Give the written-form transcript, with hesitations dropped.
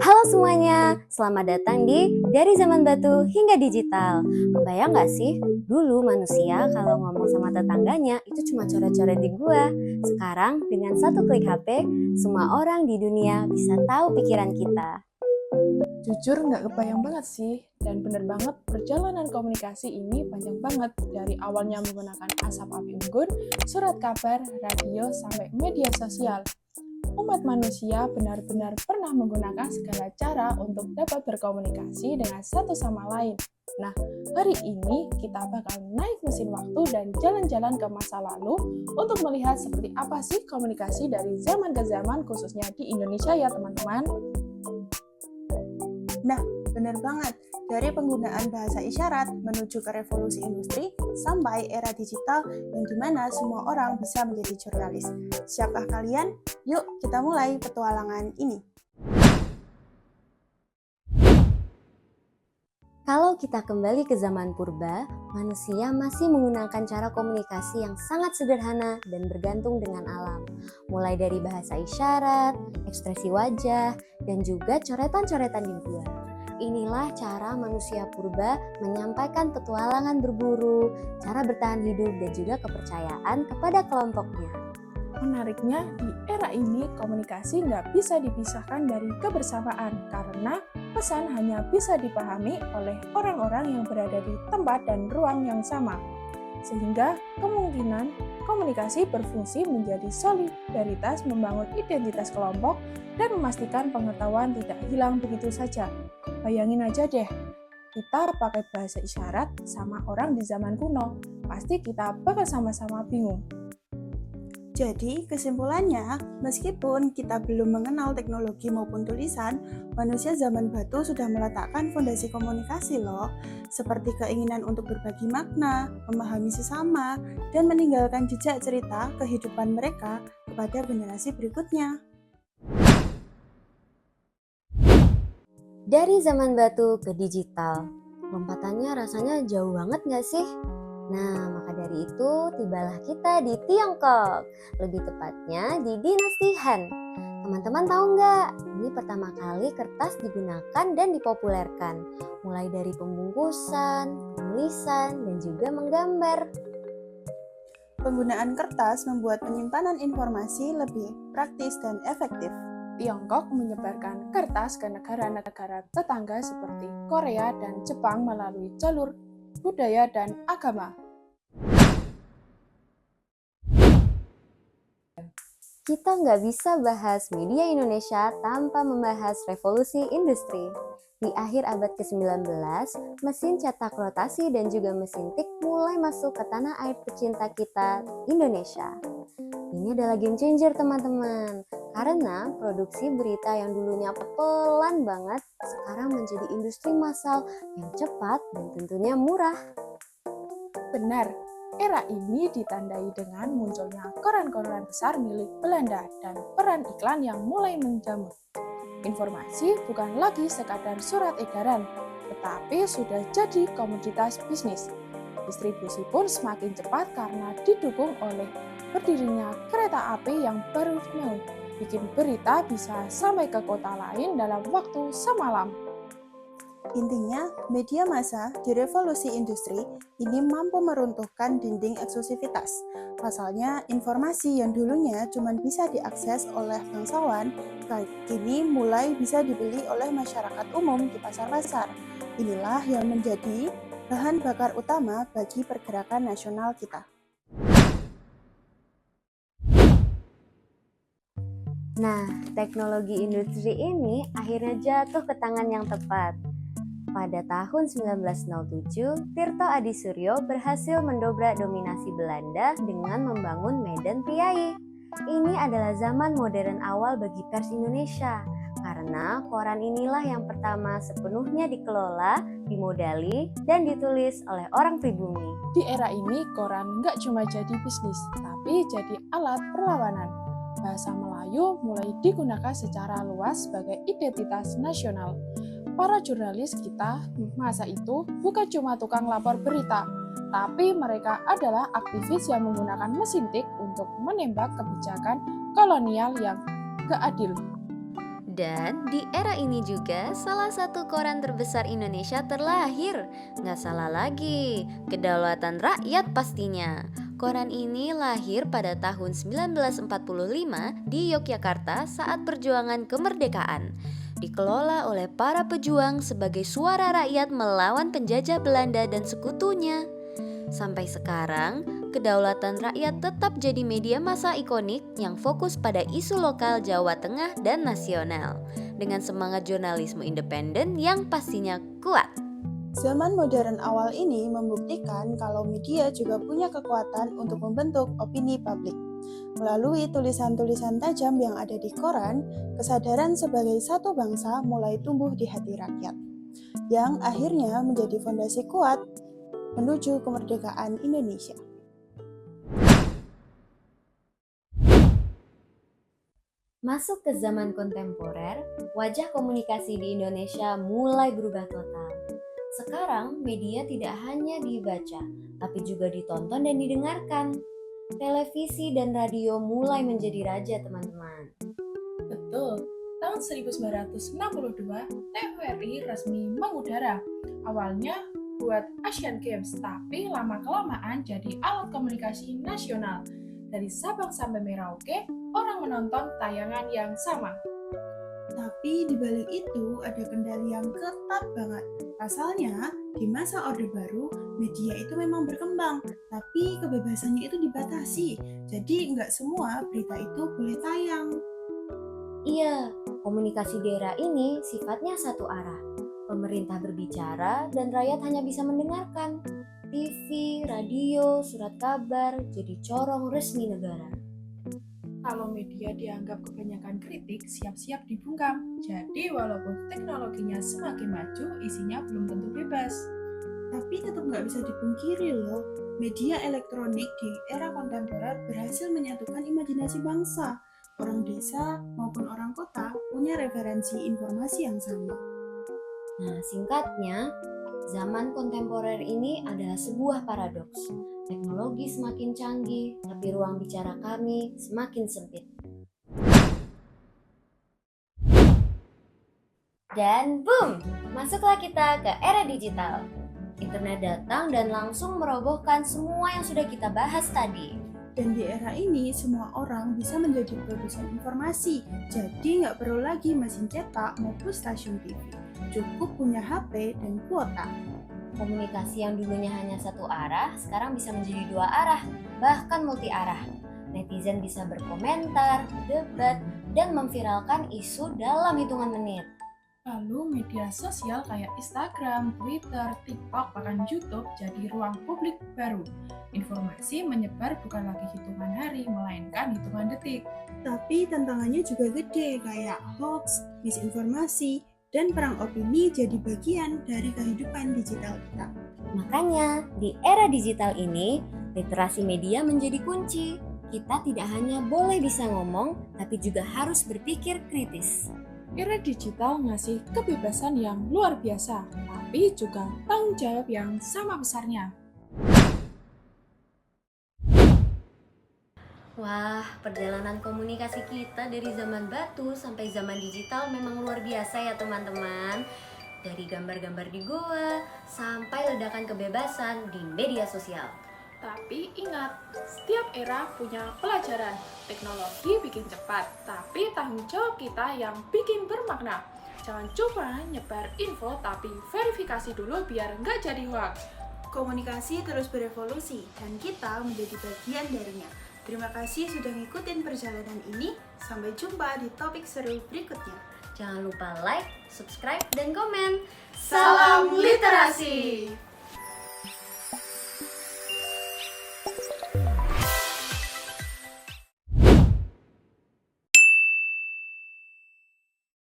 Halo semuanya, selamat datang di Dari Zaman Batu Hingga Digital. Kebayang gak sih, dulu manusia kalau ngomong sama tetangganya itu cuma coret-coret di gua. Sekarang dengan satu klik HP, semua orang di dunia bisa tahu pikiran kita. Jujur nggak kebayang banget sih, dan bener banget perjalanan komunikasi ini panjang banget dari awalnya menggunakan asap api unggun, surat kabar, radio, sampai media sosial. Umat manusia benar-benar pernah menggunakan segala cara untuk dapat berkomunikasi dengan satu sama lain. Nah, hari ini kita bakal naik mesin waktu dan jalan-jalan ke masa lalu untuk melihat seperti apa sih komunikasi dari zaman ke zaman khususnya di Indonesia ya teman-teman. Nah, benar banget. Dari penggunaan bahasa isyarat menuju ke revolusi industri sampai era digital yang dimana semua orang bisa menjadi jurnalis. Siapkah kalian? Yuk kita mulai petualangan ini. Kalau kita kembali ke zaman purba, manusia masih menggunakan cara komunikasi yang sangat sederhana dan bergantung dengan alam. Mulai dari bahasa isyarat, ekspresi wajah, dan juga coretan-coretan di gua. Inilah cara manusia purba menyampaikan petualangan berburu, cara bertahan hidup, dan juga kepercayaan kepada kelompoknya. Menariknya, di era ini komunikasi nggak bisa dipisahkan dari kebersamaan karena pesan hanya bisa dipahami oleh orang-orang yang berada di tempat dan ruang yang sama. Sehingga kemungkinan komunikasi berfungsi menjadi solidaritas, membangun identitas kelompok, dan memastikan pengetahuan tidak hilang begitu saja. Bayangin aja deh, kita pakai bahasa isyarat sama orang di zaman kuno, pasti kita bakal sama-sama bingung. Jadi, kesimpulannya, meskipun kita belum mengenal teknologi maupun tulisan, manusia zaman batu sudah meletakkan fondasi komunikasi loh, seperti keinginan untuk berbagi makna, memahami sesama, dan meninggalkan jejak cerita kehidupan mereka kepada generasi berikutnya. Dari zaman batu ke digital, lompatannya rasanya jauh banget gak sih? Nah, maka dari itu tibalah kita di Tiongkok, lebih tepatnya di dinasti Han. Teman-teman tahu nggak? Ini pertama kali kertas digunakan dan dipopulerkan, mulai dari pembungkusan, penulisan, dan juga menggambar. Penggunaan kertas membuat penyimpanan informasi lebih praktis dan efektif. Tiongkok menyebarkan kertas ke negara-negara tetangga seperti Korea dan Jepang melalui jalur budaya dan agama. Kita nggak bisa bahas media Indonesia tanpa membahas revolusi industri. Di akhir abad ke-19, mesin cetak rotasi dan juga mesin tik mulai masuk ke tanah air pecinta kita, Indonesia. Ini adalah game changer teman-teman, karena produksi berita yang dulunya pelan banget, sekarang menjadi industri massal yang cepat dan tentunya murah. Benar, era ini ditandai dengan munculnya koran-koran besar milik Belanda dan peran iklan yang mulai menjamur. Informasi bukan lagi sekadar surat edaran, tetapi sudah jadi komoditas bisnis. Distribusi pun semakin cepat karena didukung oleh berdirinya kereta api yang baru bikin berita bisa sampai ke kota lain dalam waktu semalam. Intinya, media massa di revolusi industri ini mampu meruntuhkan dinding eksklusivitas. Pasalnya, informasi yang dulunya cuma bisa diakses oleh bangsawan, kini mulai bisa dibeli oleh masyarakat umum di pasar-pasar. Inilah yang menjadi bahan bakar utama bagi pergerakan nasional kita. Nah, teknologi industri ini akhirnya jatuh ke tangan yang tepat. Pada tahun 1907, Tirto Adi Suryo berhasil mendobrak dominasi Belanda dengan membangun Medan Priai. Ini adalah zaman modern awal bagi pers Indonesia, karena koran inilah yang pertama sepenuhnya dikelola, dimodali, dan ditulis oleh orang pribumi. Di era ini, koran nggak cuma jadi bisnis, tapi jadi alat perlawanan. Bahasa Melayu mulai digunakan secara luas sebagai identitas nasional. Para jurnalis kita masa itu bukan cuma tukang lapor berita, tapi mereka adalah aktivis yang menggunakan mesin tik untuk menembak kebijakan kolonial yang gak adil. Dan di era ini juga salah satu koran terbesar Indonesia terlahir. Nggak salah lagi, Kedaulatan Rakyat pastinya. Koran ini lahir pada tahun 1945 di Yogyakarta saat perjuangan kemerdekaan. Dikelola oleh para pejuang sebagai suara rakyat melawan penjajah Belanda dan sekutunya. Sampai sekarang, Kedaulatan Rakyat tetap jadi media massa ikonik yang fokus pada isu lokal Jawa Tengah dan nasional, dengan semangat jurnalisme independen yang pastinya kuat. Zaman modern awal ini membuktikan kalau media juga punya kekuatan untuk membentuk opini publik. Melalui tulisan-tulisan tajam yang ada di koran, kesadaran sebagai satu bangsa mulai tumbuh di hati rakyat, yang akhirnya menjadi fondasi kuat menuju kemerdekaan Indonesia. Masuk ke zaman kontemporer, wajah komunikasi di Indonesia mulai berubah total. Sekarang media tidak hanya dibaca, tapi juga ditonton dan didengarkan. Televisi dan radio mulai menjadi raja, teman-teman. Betul, tahun 1962 TVRI resmi mengudara. Awalnya buat Asian Games, tapi lama-kelamaan jadi alat komunikasi nasional. Dari Sabang sampai Merauke, orang menonton tayangan yang sama. Tapi di balik itu ada kendali yang ketat banget. Pasalnya, di masa Orde Baru, media itu memang berkembang, tapi kebebasannya itu dibatasi. Jadi nggak semua berita itu boleh tayang. Iya, komunikasi di era ini sifatnya satu arah. Pemerintah berbicara dan rakyat hanya bisa mendengarkan. TV, radio, surat kabar jadi corong resmi negara. Kalau media dianggap kebanyakan kritik, siap-siap dibungkam. Jadi walaupun teknologinya semakin maju, isinya belum tentu bebas. Tapi tetap nggak bisa dipungkiri loh, media elektronik di era kontemporer berhasil menyatukan imajinasi bangsa. Orang desa maupun orang kota punya referensi informasi yang sama. Nah, singkatnya, zaman kontemporer ini adalah sebuah paradoks. Teknologi semakin canggih, tapi ruang bicara kami semakin sempit. Dan boom, masuklah kita ke era digital. Internet datang dan langsung merobohkan semua yang sudah kita bahas tadi. Dan di era ini, semua orang bisa menjadi produsen informasi. Jadi nggak perlu lagi mesin cetak maupun stasiun TV. Cukup punya HP dan kuota. Komunikasi yang dulunya hanya satu arah, sekarang bisa menjadi dua arah, bahkan multi arah. Netizen bisa berkomentar, debat, dan memviralkan isu dalam hitungan menit. Lalu media sosial kayak Instagram, Twitter, TikTok, bahkan YouTube jadi ruang publik baru. Informasi menyebar bukan lagi hitungan hari, melainkan hitungan detik. Tapi tantangannya juga gede, kayak hoax, misinformasi, dan perang opini jadi bagian dari kehidupan digital kita. Makanya, di era digital ini, literasi media menjadi kunci. Kita tidak hanya boleh bisa ngomong, tapi juga harus berpikir kritis. Era digital ngasih kebebasan yang luar biasa, tapi juga tanggung jawab yang sama besarnya. Wah, perjalanan komunikasi kita dari zaman batu sampai zaman digital memang luar biasa ya teman-teman. Dari gambar-gambar di goa sampai ledakan kebebasan di media sosial. Tapi ingat, setiap era punya pelajaran. Teknologi bikin cepat, tapi tanggung jawab kita yang bikin bermakna. Jangan coba nyebar info, tapi verifikasi dulu biar nggak jadi hoax. Komunikasi terus berevolusi, dan kita menjadi bagian darinya. Terima kasih sudah ngikutin perjalanan ini. Sampai jumpa di topik seru berikutnya. Jangan lupa like, subscribe, dan komen. Salam literasi!